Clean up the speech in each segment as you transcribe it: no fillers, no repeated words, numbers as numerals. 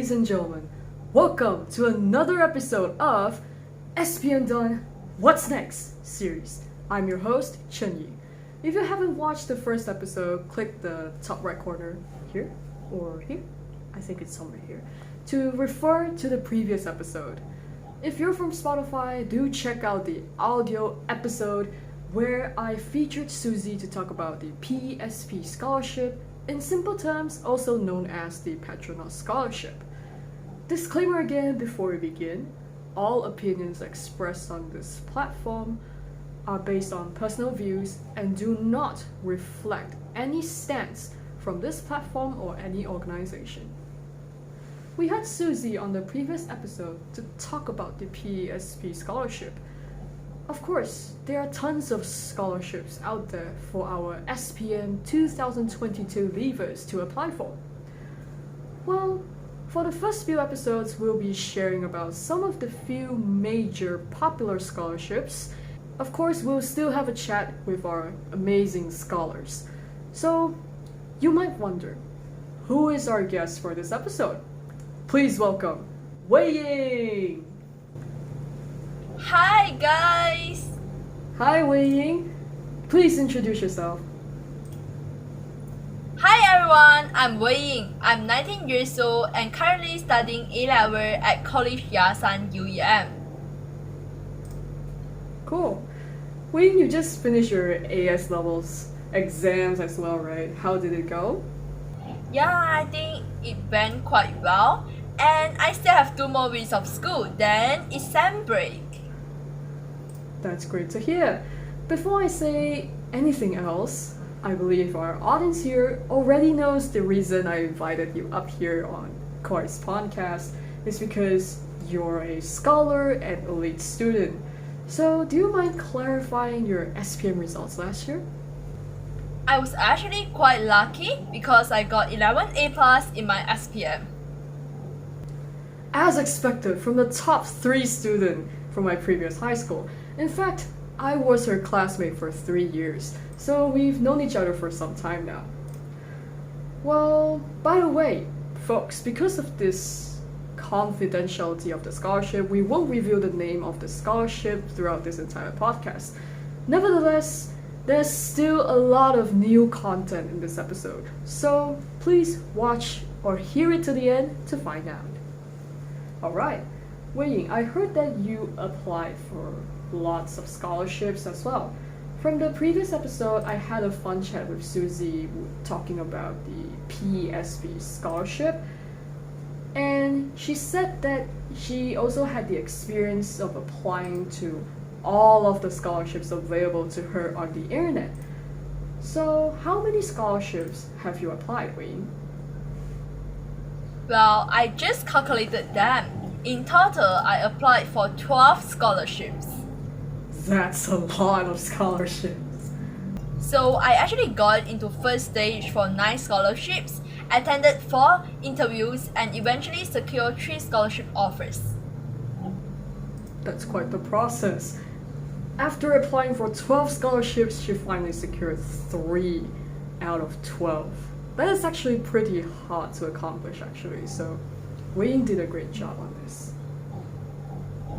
ladies and gentlemen, welcome to another episode of SPM DONE What's Next series. I'm your host, Chen Yee. If you haven't watched the first episode, click the top right corner here or here, I think it's somewhere here, to refer to the previous episode. If you're from Spotify, do check out the audio episode where I featured Susie to talk about the PSP scholarship, in simple terms also known as the Petronas Scholarship. Disclaimer again before we begin, all opinions expressed on this platform are based on personal views and do not reflect any stance from this platform or any organization. We had Susie on the previous episode to talk about the PSP scholarship. Of course, there are tons of scholarships out there for our SPM 2022 leavers to apply for. Well, for the first few episodes, we'll be sharing about some of the few major popular scholarships. Of course, we'll still have a chat with our amazing scholars. So, you might wonder, who is our guest for this episode? Please welcome Wei Ying! Hi guys! Hi Wei Ying! Please introduce yourself. Hi everyone, I'm Wei Ying. I'm 19 years old and currently studying A-level at College Yasan UEM. Cool. Wei Ying, you just finished your AS levels exams as well, right? How did it go? Yeah, I think it went quite well. And I still have 2 more weeks of school, then it's sem break. That's great to hear. Before I say anything else, I believe our audience here already knows the reason I invited you up here on Course Pondcast is because you're a scholar and elite student. So do you mind clarifying your SPM results last year? I was actually quite lucky because I got 11 A+ in my SPM. As expected from the top 3 student from my previous high school. In fact, I was her classmate for 3 years, so we've known each other for some time now. Well, by the way, folks, because of this confidentiality of the scholarship, we won't reveal the name of the scholarship throughout this entire podcast. Nevertheless, there's still a lot of new content in this episode, so please watch or hear it to the end to find out. Alright, Wei Ying, I heard that you applied for lots of scholarships as well. From the previous episode, I had a fun chat with Susie talking about the PSP scholarship, and she said that she also had the experience of applying to all of the scholarships available to her on the internet. So, how many scholarships have you applied, Wei Ying? Well, I just calculated them. In total, I applied for 12 scholarships. That's a lot of scholarships. So I actually got into first stage for 9 scholarships, attended 4 interviews, and eventually secured 3 scholarship offers. That's quite the process. After applying for 12 scholarships, she finally secured 3 out of 12. That is actually pretty hard to accomplish actually, so Wei Ying did a great job on this.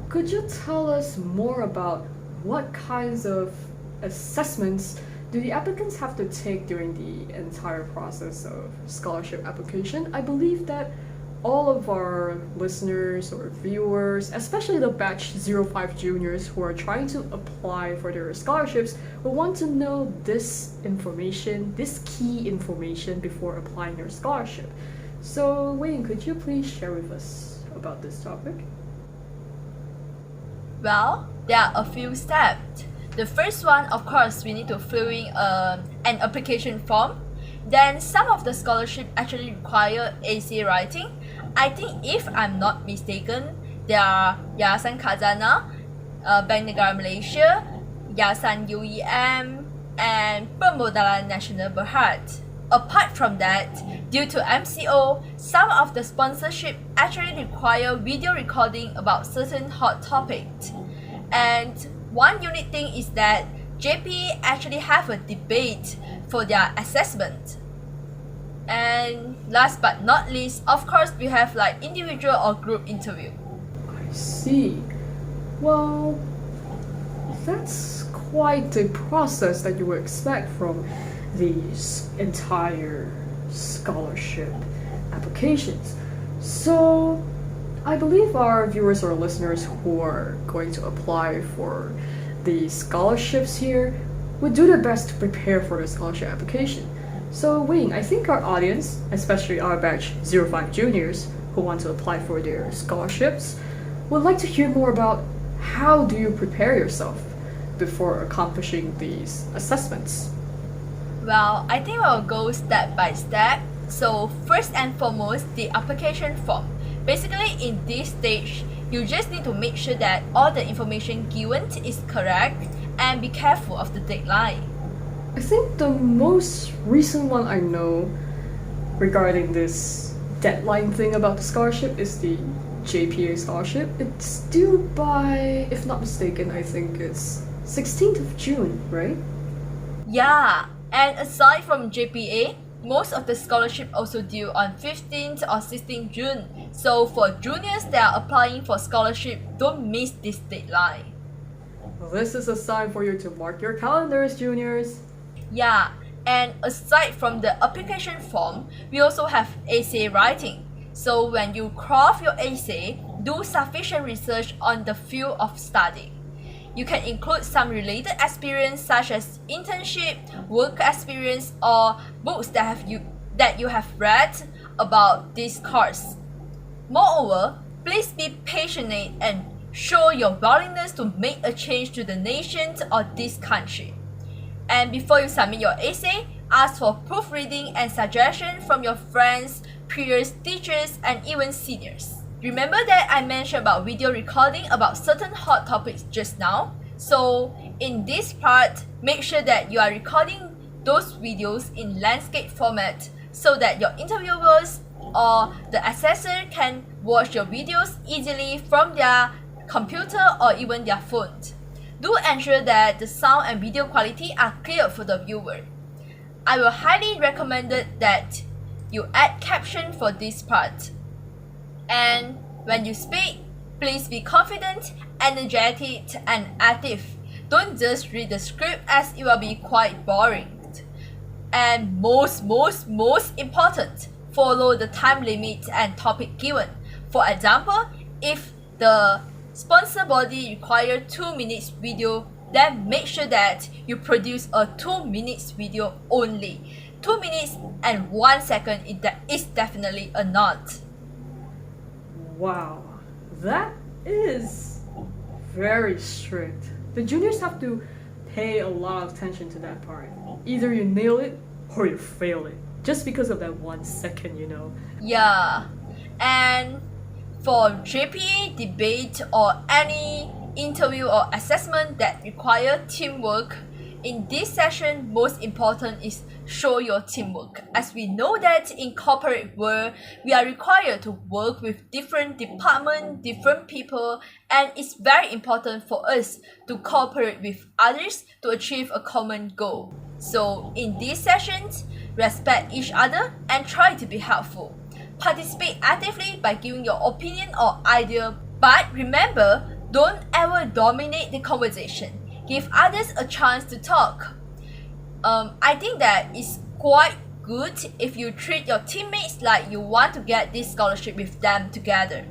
Could you tell us more about what kinds of assessments do the applicants have to take during the entire process of scholarship application? I believe that all of our listeners or viewers, especially the batch 05 juniors who are trying to apply for their scholarships, will want to know this information, this key information before applying their scholarship. So Wei Ying, could you please share with us about this topic? Well, there are a few steps. The first one, of course, we need to fill in an application form. Then some of the scholarship actually require essay writing. I think if I'm not mistaken, there are Yayasan Khazanah, Bank Negara Malaysia, Yayasan UEM, and Permodalan Nasional Berhad. Apart from that, due to MCO, some of the sponsorship actually require video recording about certain hot topics. And one unique thing is that JP actually have a debate for their assessment. And last but not least, of course, we have like individual or group interview. I see. Well, that's quite the process that you would expect from these entire scholarship applications. So, I believe our viewers or listeners who are going to apply for the scholarships here would do their best to prepare for the scholarship application. So, Wei Ying, I think our audience, especially our batch 05 juniors who want to apply for their scholarships, would like to hear more about how do you prepare yourself before accomplishing these assessments. Well, I think I'll go step by step. So first and foremost, the application form. Basically, in this stage, you just need to make sure that all the information given is correct and be careful of the deadline. I think the most recent one I know regarding this deadline thing about the scholarship is the JPA scholarship. It's due by, if not mistaken, I think it's 16th of June, right? Yeah, and aside from JPA, most of the scholarship also due on 15th or 16th June. So for juniors that are applying for scholarship, don't miss this deadline. Well, this is a sign for you to mark your calendars, juniors. Yeah, and aside from the application form, we also have essay writing. So when you craft your essay, do sufficient research on the field of study. You can include some related experience such as internship, work experience, or books that you have read about this course. Moreover, please be passionate and show your willingness to make a change to the nation or this country. And before you submit your essay, ask for proofreading and suggestion from your friends, peers, teachers, and even seniors. Remember that I mentioned about video recording about certain hot topics just now? So in this part, make sure that you are recording those videos in landscape format so that your interviewers or the assessor can watch your videos easily from their computer or even their phone. Do ensure that the sound and video quality are clear for the viewer. I will highly recommend that you add caption for this part. And when you speak, please be confident, energetic, and active. Don't just read the script as it will be quite boring. And most important, follow the time limit and topic given. For example, if the sponsor body require 2 minutes video, then make sure that you produce a 2 minutes video only. 2 minutes and 1 second is definitely a not. Wow, that is very strict. The juniors have to pay a lot of attention to that part. Either you nail it or you fail it. Just because of that 1 second, you know. Yeah, and for JPA debate or any interview or assessment that require teamwork, in this session, most important is show your teamwork. As we know that in corporate world, we are required to work with different departments, different people, and it's very important for us to cooperate with others to achieve a common goal. So in these sessions, respect each other and try to be helpful. Participate actively by giving your opinion or idea, but remember, don't ever dominate the conversation. Give others a chance to talk. I think that it's quite good if you treat your teammates like you want to get this scholarship with them together.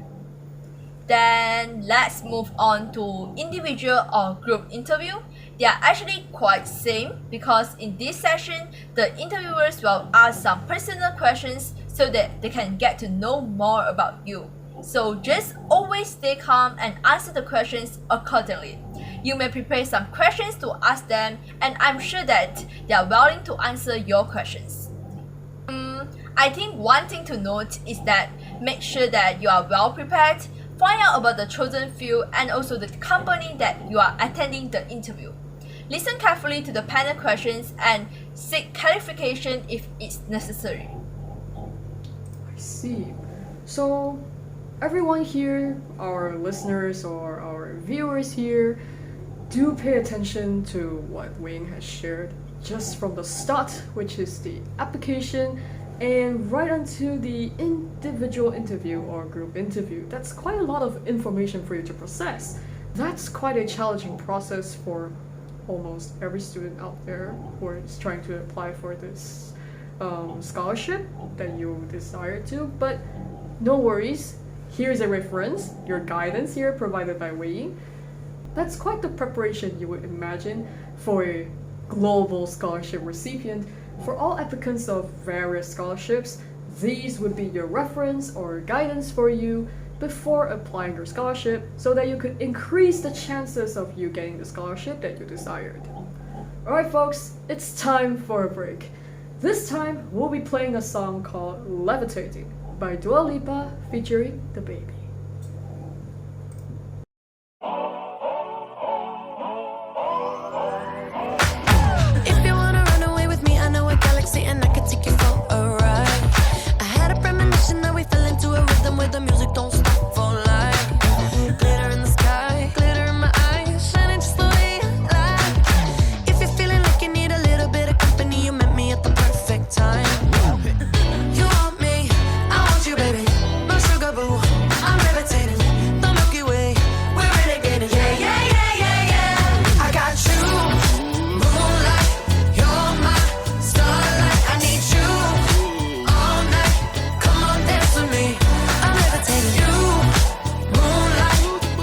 Then let's move on to individual or group interview. They are actually quite same because in this session, the interviewers will ask some personal questions so that they can get to know more about you. So just always stay calm and answer the questions accordingly. You may prepare some questions to ask them, and I'm sure that they are willing to answer your questions. I think one thing to note is that make sure that you are well prepared, find out about the chosen field and also the company that you are attending the interview. Listen carefully to the panel questions and seek clarification if it's necessary. I see. So everyone here, our listeners or our viewers here, do pay attention to what Wei Ying has shared just from the start, which is the application and right onto the individual interview or group interview. That's quite a lot of information for you to process. That's quite a challenging process for almost every student out there who is trying to apply for this scholarship that you desire to. But no worries, here's a reference, your guidance here provided by Wei Ying. That's quite the preparation you would imagine for a global scholarship recipient. For all applicants of various scholarships, these would be your reference or guidance for you before applying your scholarship so that you could increase the chances of you getting the scholarship that you desired. Alright folks, it's time for a break. This time, we'll be playing a song called Levitating by Dua Lipa featuring The Baby. If you wanna run away with me, I know a galaxy and I can take you for a ride. I had a premonition that we fell into a rhythm where the music don't stop for life. Glitter in the sky, glitter in my eyes, shining just the way I like. If you're feeling like you need a little bit of company, you met me at the perfect time. You want me, I want you, baby. My sugar boo, I'm levitating. The Milky Way, we're renegading. Yeah, yeah, yeah, yeah, yeah. I got you, moonlight. You're my starlight. I need you all night. Come on, dance with me. I'm levitating. You, moonlight.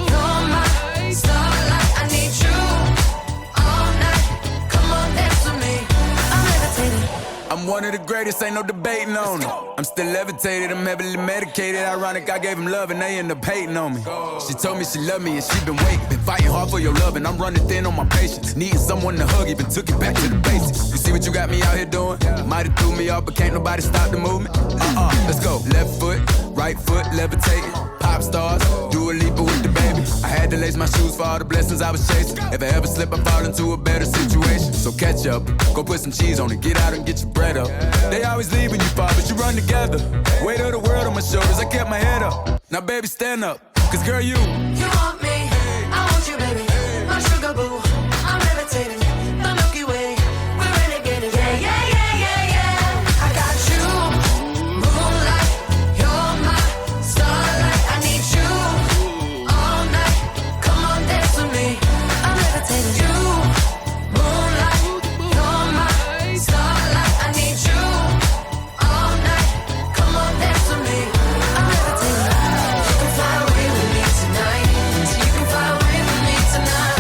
You're my starlight. I need you all night. Come on, dance with me. I'm levitating. I'm one of the greatest, ain't no debating on it. I'm still levitated, I'm heavily medicated. Ironic, I gave him love and they end up hating on me. She told me she loved me and she been waiting. Been fighting hard for your love and I'm running thin on my patience. Needing someone to hug, even took it back to the basics. You see what you got me out here doing? Might have threw me off, but can't nobody stop the movement. Let's go. Left foot, right foot, levitating. Pop stars, do a leap with the baby. I had to lace my shoes for all the blessings I was chasing. If I ever slip, I fall into a better situation. So catch up, go put some cheese on it, get out and get your bread up. They always leaving you far, but you run together. Weight of the world on my shoulders, I kept my head up. Now baby, stand up, cause girl, you want me, I want you, baby. My sugar boo, I'm levitating. The Milky Way, we're renegading. Yeah, yeah, yeah, yeah, yeah. I got you, moonlight. You're my starlight. I need you all night. Come on, dance with me. I'm levitating. You, moonlight. You're my starlight. I need you all night. Come on, dance with me. I'm levitating. You can fly away with me tonight. You can fly away with me tonight.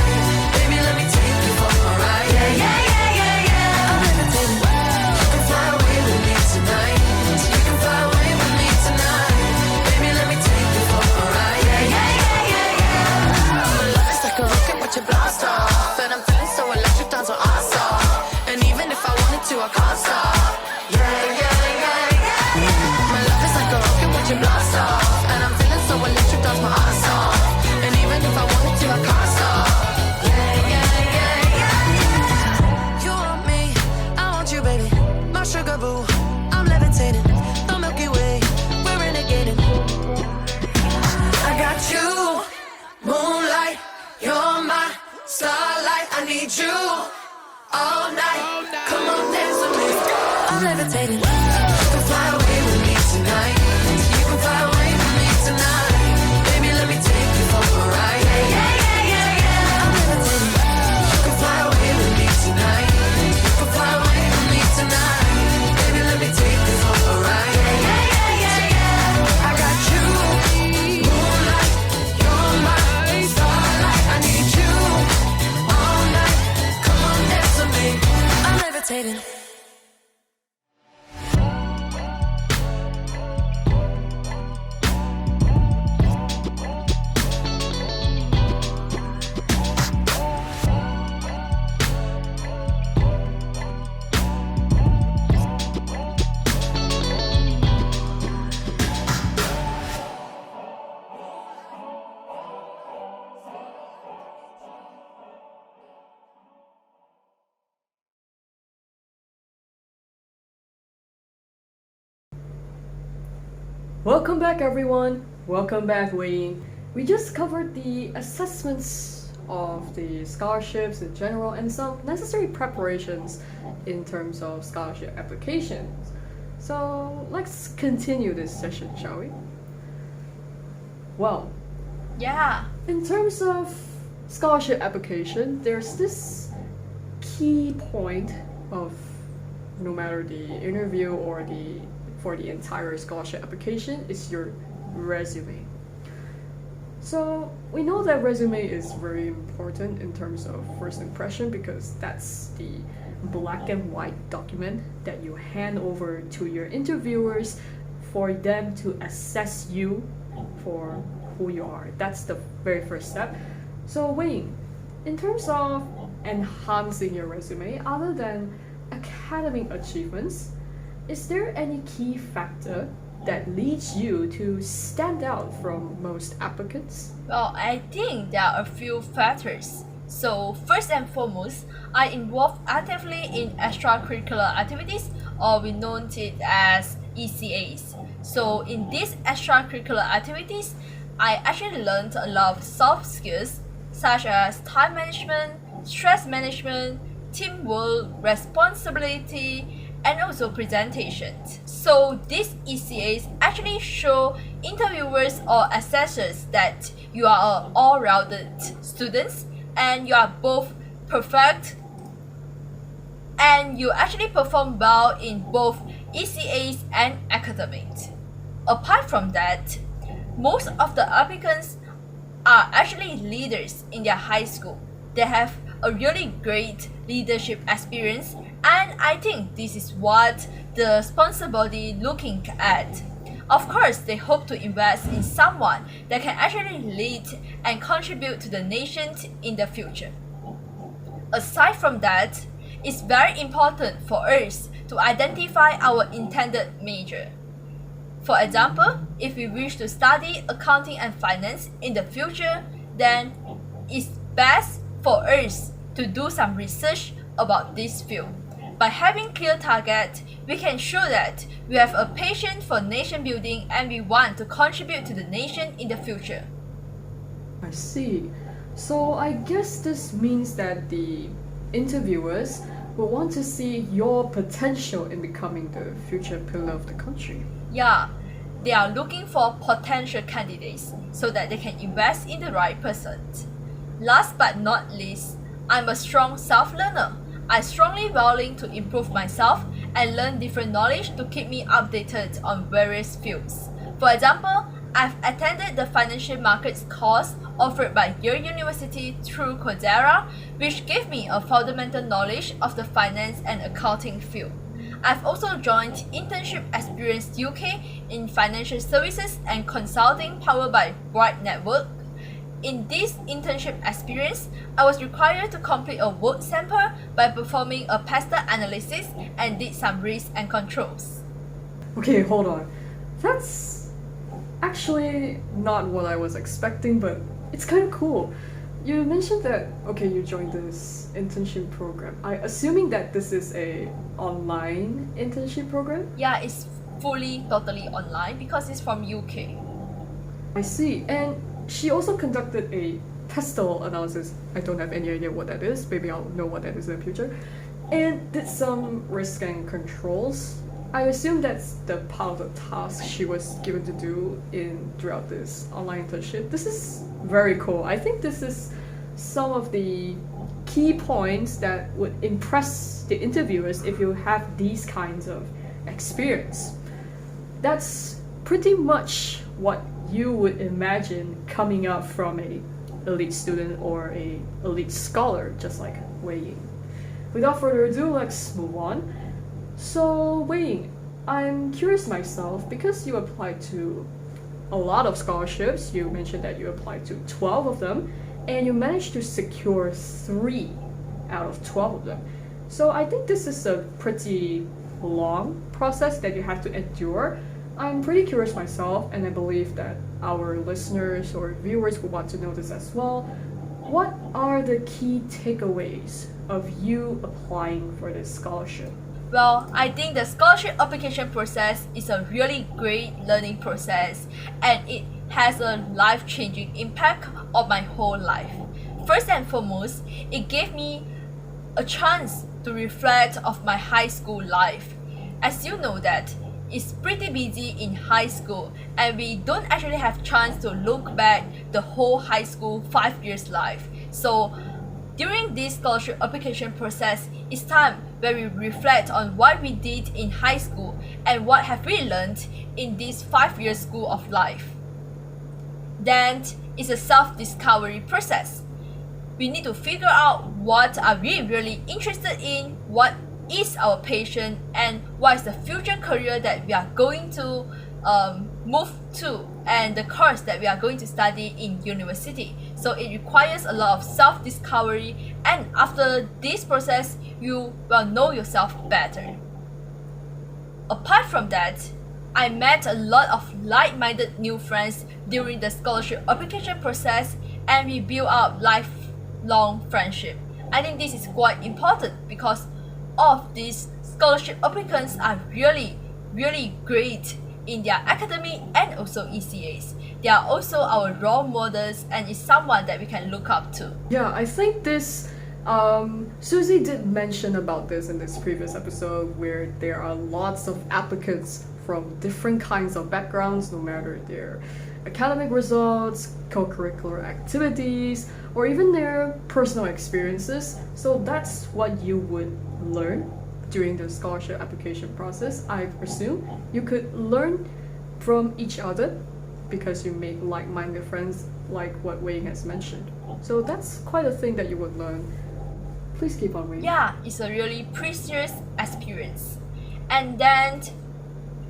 Baby, let me take you for a ride. Yeah, yeah, yeah, yeah, yeah. I'm levitating. You can fly away with me tonight. You can fly away with me tonight. Baby, let me take you for a ride. Yeah, yeah, yeah, yeah, yeah. My love is like a rocket, watch it blast off. And I'm feeling so electric, dance on off. And even if I wanted to, I can't stop. Yeah, yeah, yeah, yeah. My love is like a rocket, watch it blast off. And I'm feeling so electric, dance my ass off. And even if I wanted to, I can't stop. Yeah, yeah, yeah, yeah. You want me, I want you, baby. My sugar boo, I'm levitating. The Milky Way, we're renegading. I got you, moonlight. You're my starlight. I need you all night. Come on, dance with me. I'm levitating. You can fly away with me tonight. You can fly away with me tonight. Baby, let me take you for a ride. Yeah, yeah, yeah, yeah, yeah. I'm levitating. You can fly away with me tonight. You can fly away with me tonight. Baby, let me take you for a ride. Yeah, yeah, yeah, yeah, yeah. I got you, moonlight. You're my starlight. I need you all night. Come on, dance with me. I'm levitating. Welcome back everyone, welcome back Wei Ying. We just covered the assessments of the scholarships in general and some necessary preparations in terms of scholarship applications. So let's continue this session, shall we? Well, Yeah. in terms of scholarship application, there's this key point of no matter the interview or for the entire scholarship application is your resume. So we know that resume is very important in terms of first impression because that's the black and white document that you hand over to your interviewers for them to assess you for who you are. That's the very first step. So Wei Ying, in terms of enhancing your resume, other than academic achievements, is there any key factor that leads you to stand out from most applicants? Well, I think there are a few factors. So, first and foremost, I involve actively in extracurricular activities, or we know it as ECAs. So, in these extracurricular activities, I actually learned a lot of soft skills such as time management, stress management, teamwork, responsibility, and also presentations. So these ECAs actually show interviewers or assessors that you are an all-rounded student and you are both perfect and you actually perform well in both ECAs and academics. Apart from that, most of the applicants are actually leaders in their high school. They have a really great leadership experience, and I think this is what the sponsor body looking at. Of course, they hope to invest in someone that can actually lead and contribute to the nation in the future. Aside from that, it's very important for us to identify our intended major. For example, if we wish to study accounting and finance in the future, then it's best for us to do some research about this field. By having clear target, we can show that we have a passion for nation building and we want to contribute to the nation in the future. I see. So I guess this means that the interviewers will want to see your potential in becoming the future pillar of the country. Yeah, they are looking for potential candidates so that they can invest in the right person. Last but not least, I'm a strong self-learner. I'm strongly willing to improve myself and learn different knowledge to keep me updated on various fields. For example, I've attended the financial markets course offered by Yale University through Coursera, which gave me a fundamental knowledge of the finance and accounting field. I've also joined Internship Experience UK in financial services and consulting powered by Bright Network. In this internship experience, I was required to complete a work sample by performing a pester analysis and did some risk and controls. Okay, hold on. That's actually not what I was expecting, but it's kind of cool. You mentioned that, okay, you joined this internship program. I assuming that this is a online internship program? Yeah, it's totally online because it's from UK. I see. And she also conducted a pestle analysis. I don't have any idea what that is. Maybe I'll know what that is in the future. And did some risk and controls. I assume that's the part of the task she was given to do throughout this online internship. This is very cool. I think this is some of the key points that would impress the interviewers if you have these kinds of experience. That's pretty much what you would imagine coming up from a elite student or a elite scholar, just like Wei Ying. Without further ado, let's move on. So Wei Ying, I'm curious myself, because you applied to a lot of scholarships, you mentioned that you applied to 12 of them, and you managed to secure 3 out of 12 of them. So I think this is a pretty long process that you have to endure. I'm pretty curious myself, and I believe that our listeners or viewers will want to know this as well. What are the key takeaways of you applying for this scholarship? Well, I think the scholarship application process is a really great learning process and it has a life-changing impact on my whole life. First and foremost, it gave me a chance to reflect of my high school life. As you know that is pretty busy in high school, and we don't actually have chance to look back the whole high school 5 years life. So during this scholarship application process, it's time where we reflect on what we did in high school and what have we learned in this 5-year school of life. Then it's a self-discovery process. We need to figure out what are we really interested in, what is our passion, and what is the future career that we are going to move to, and the course that we are going to study in university. So it requires a lot of self-discovery, and after this process, you will know yourself better. Apart from that, I met a lot of like-minded new friends during the scholarship application process, and we built up lifelong friendship. I think this is quite important because all of these scholarship applicants are really great in their academic and also ECAs. They are also our role models and is someone that we can look up to. Yeah, I think this Susie did mention about this in this previous episode, where there are lots of applicants from different kinds of backgrounds, no matter their academic results, co-curricular activities, or even their personal experiences. So that's what you would learn during the scholarship application process. I presume you could learn from each other because you make like-minded friends, like what Wei Ying has mentioned. So that's quite a thing that you would learn. Please keep on, Wei Ying. Yeah, it's a really precious experience. And then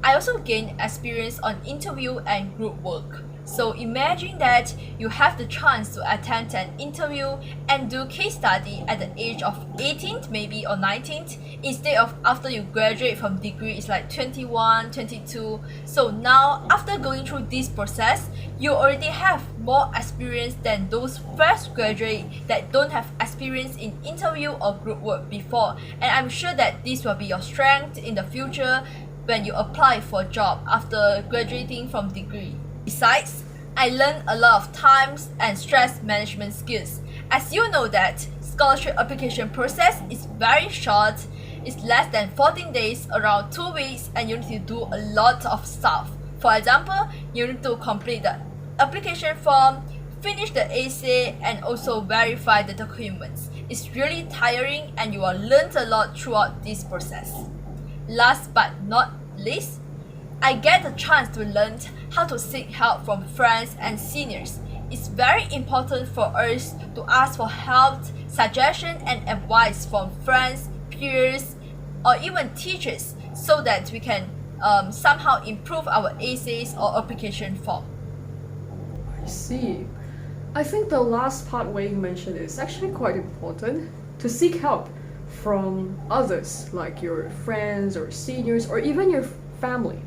I also gained experience on interview and group work. So imagine that you have the chance to attend an interview and do case study at the age of 18th maybe or 19th, instead of after you graduate from degree it's like 21, 22. So now after going through this process, you already have more experience than those fresh graduate that don't have experience in interview or group work before. And I'm sure that this will be your strength in the future when you apply for a job after graduating from degree. Besides, I learned a lot of times and stress management skills. As you know that scholarship application process is very short. It's less than 14 days, around 2 weeks, and you need to do a lot of stuff. For example, you need to complete the application form, finish the essay, and also verify the documents. It's really tiring and you will learn a lot throughout this process. Last but not least, I get the chance to learn how to seek help from friends and seniors. It's very important for us to ask for help, suggestion, and advice from friends, peers, or even teachers, so that we can somehow improve our essays or application form. I see. I think the last part Wei Ying mentioned is actually quite important, to seek help from others, like your friends or seniors or even your family.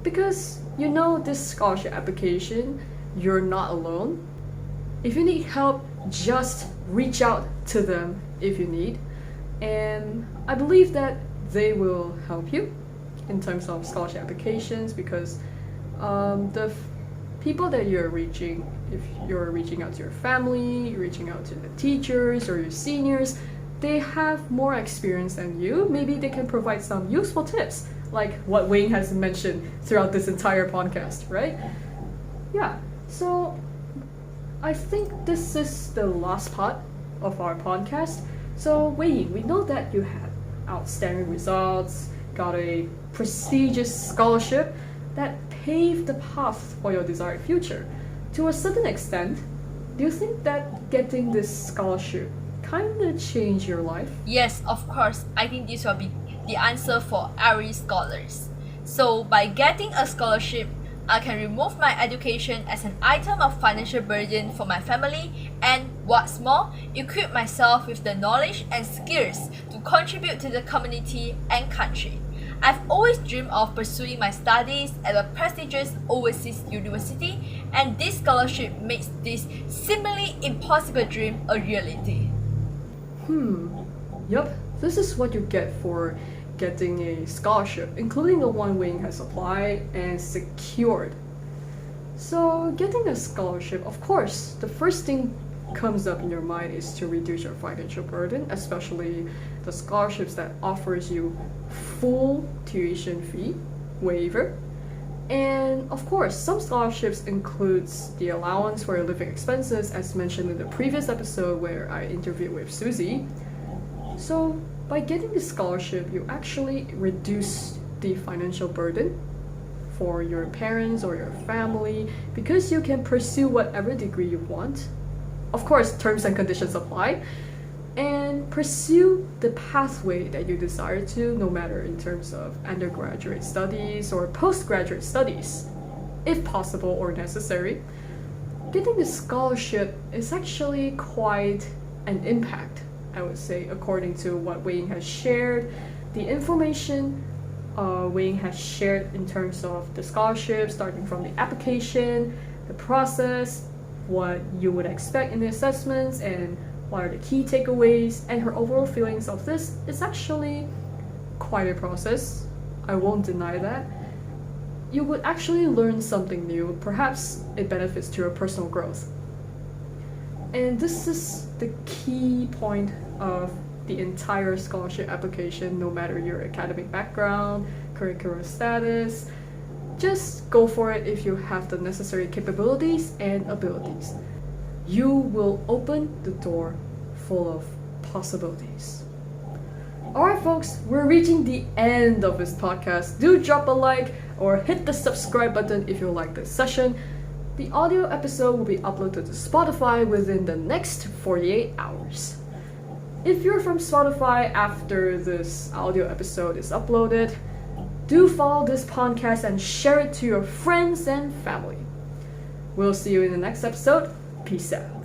Because you know, this scholarship application, you're not alone. If you need help, just reach out to them if you need. And I believe that they will help you in terms of scholarship applications, because the people that you're reaching, if you're reaching out to your family, you're reaching out to the teachers or your seniors, they have more experience than you. Maybe they can provide some useful tips, like what Wei Ying has mentioned throughout this entire podcast, right? Yeah, so I think this is the last part of our podcast. So Wei Ying, we know that you had outstanding results, got a prestigious scholarship that paved the path for your desired future. To a certain extent, do you think that getting this scholarship kind of changed your life? Yes, of course. I think this will be the answer for every scholars. So by getting a scholarship, I can remove my education as an item of financial burden for my family, and what's more, equip myself with the knowledge and skills to contribute to the community and country. I've always dreamed of pursuing my studies at a prestigious overseas university, and this scholarship makes this seemingly impossible dream a reality. Yup, this is what you get for getting a scholarship, including the one Wei Ying has applied and secured. So getting a scholarship, of course, the first thing comes up in your mind is to reduce your financial burden, especially the scholarships that offers you full tuition fee. waiver. And of course, some scholarships includes the allowance for your living expenses, as mentioned in the previous episode where I interviewed with Susie. So by getting the scholarship, you actually reduce the financial burden for your parents or your family because you can pursue whatever degree you want. Of course, terms and conditions apply. And pursue the pathway that you desire to, no matter in terms of undergraduate studies or postgraduate studies, if possible or necessary. Getting the scholarship is actually quite an impact, I would say, according to what Wei Ying has shared. The information Wei Ying has shared in terms of the scholarship, starting from the application, the process, what you would expect in the assessments, and what are the key takeaways, and her overall feelings of this is actually quite a process. I won't deny that. You would actually learn something new. Perhaps it benefits to your personal growth. And this is the key point of the entire scholarship application, no matter your academic background, curricular status. Just go for it if you have the necessary capabilities and abilities. You will open the door full of possibilities. Alright folks, we're reaching the end of this podcast. Do drop a like or hit the subscribe button if you like this session. The audio episode will be uploaded to Spotify within the next 48 hours. If you're from Spotify after this audio episode is uploaded, do follow this podcast and share it to your friends and family. We'll see you in the next episode. Peace out.